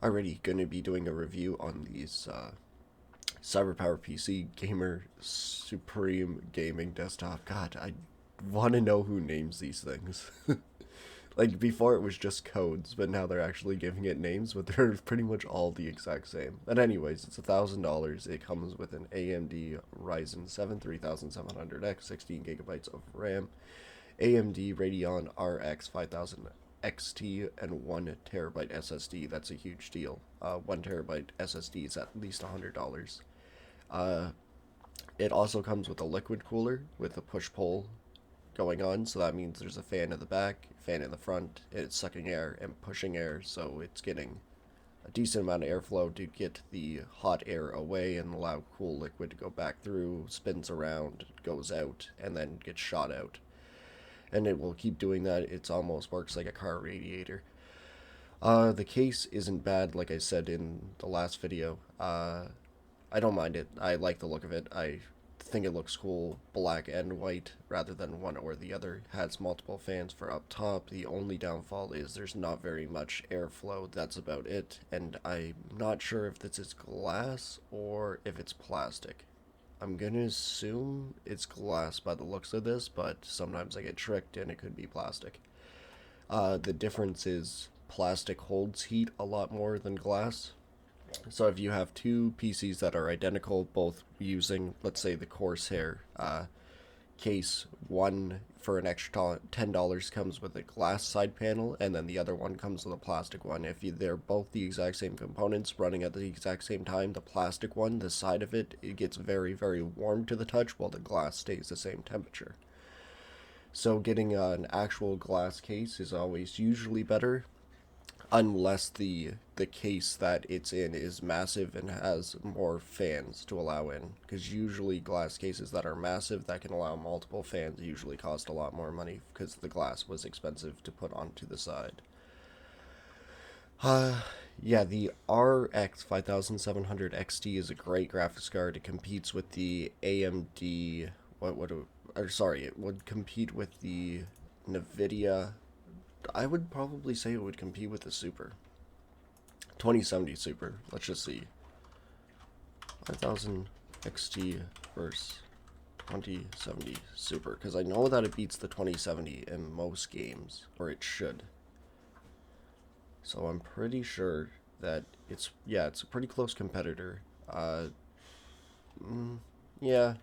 Already going to be doing a review on these CyberPowerPC Gamer Supreme Gaming Desktop. God, I want to know who names these things. Like, before it was just codes, but now they're actually giving it names, but they're pretty much all the exact same. But anyways, it's $1,000. It comes with an AMD Ryzen 7 3700X, 16 gigabytes of RAM, AMD Radeon RX 5000 XT, and 1 terabyte SSD. That's a huge deal. 1 terabyte SSD is at least $100. Uh, it also comes with a liquid cooler with a push pull going on, so that means there's a fan in the back, fan in the front, and it's sucking air and pushing air, so it's getting a decent amount of airflow to get the hot air away and allow cool liquid to go back through, spins around, goes out, and then gets shot out. And it will keep doing that. It almost works like a car radiator. The case isn't bad, like I said in the last video. I don't mind it. I like the look of it. I think it looks cool, black and white, rather than one or the other. Has multiple fans for up top. The only downfall is there's not very much airflow. That's about it. And I'm not sure if this is glass or if it's plastic. I'm gonna assume it's glass by the looks of this, but sometimes I get tricked and it could be plastic. The difference is plastic holds heat a lot more than glass. So if you have two PCs that are identical, both using, let's say, the Corsair case, one for an extra $10 comes with a glass side panel, and then the other one comes with a plastic one. If they're both the exact same components running at the exact same time, the plastic one, the side of it, it gets very, very warm to the touch, while the glass stays the same temperature. So getting an actual glass case is always usually better, unless the case that it's in is massive and has more fans to allow in, because usually glass cases that are massive that can allow multiple fans usually cost a lot more money because the glass was expensive to put onto the side. Yeah, the RX 5700 XT is a great graphics card. It competes with the AMD, it would compete with the Nvidia. I would probably say it would compete with the Super 2070 Super. Let's just see. 5000 XT versus 2070 Super, because I know that it beats the 2070 in most games, or it should. So I'm pretty sure that it's a pretty close competitor. Yeah,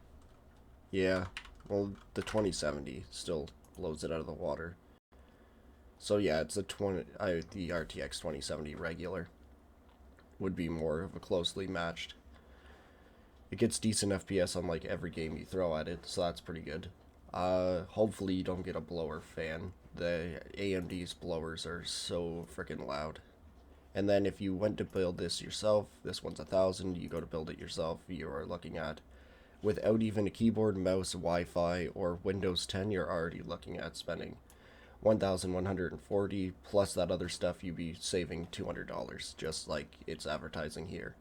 yeah. Well, the 2070 still blows it out of the water. So yeah, it's the RTX 2070 regular would be more of a closely matched. It gets decent FPS on like every game you throw at it, so that's pretty good. Hopefully you don't get a blower fan. The AMD's blowers are so freaking loud. And then if you went to build this yourself, this one's 1,000. You go to build it yourself, you are looking at, without even a keyboard, mouse, Wi-Fi, or Windows 10, you're already looking at spending 1,140 plus that other stuff. You'd be saving $200, just like it's advertising here.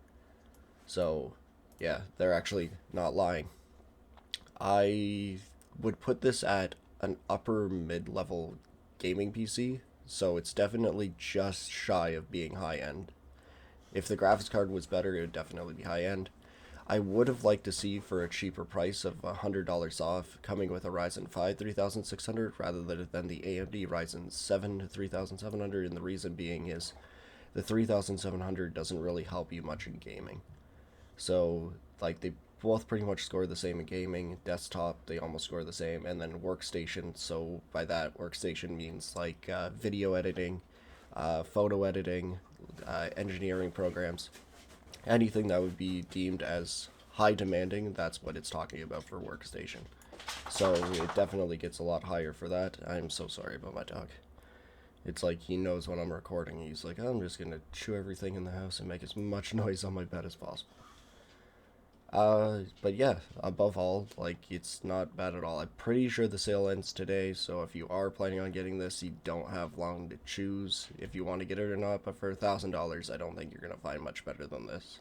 So yeah, they're actually not lying. I would put this at an upper mid-level gaming PC, so it's definitely just shy of being high end. If the graphics card was better, it would definitely be high end. I would have liked to see for a cheaper price of $100 off, coming with a Ryzen 5 3600 rather than the AMD Ryzen 7 3700, and the reason being is the 3700 doesn't really help you much in gaming. So, like, they both pretty much score the same in gaming. Desktop, they almost score the same, and then workstation. So by that, workstation means like video editing, photo editing, engineering programs, anything that would be deemed as high demanding. That's what it's talking about for workstation. So it definitely gets a lot higher for that. I'm so sorry about my dog. It's like he knows when I'm recording. He's like, I'm just gonna chew everything in the house and make as much noise on my bed as possible. But yeah, above all, like, it's not bad at all. I'm pretty sure the sale ends today, so if you are planning on getting this, you don't have long to choose if you want to get it or not, but for $1,000, I don't think you're gonna find much better than this.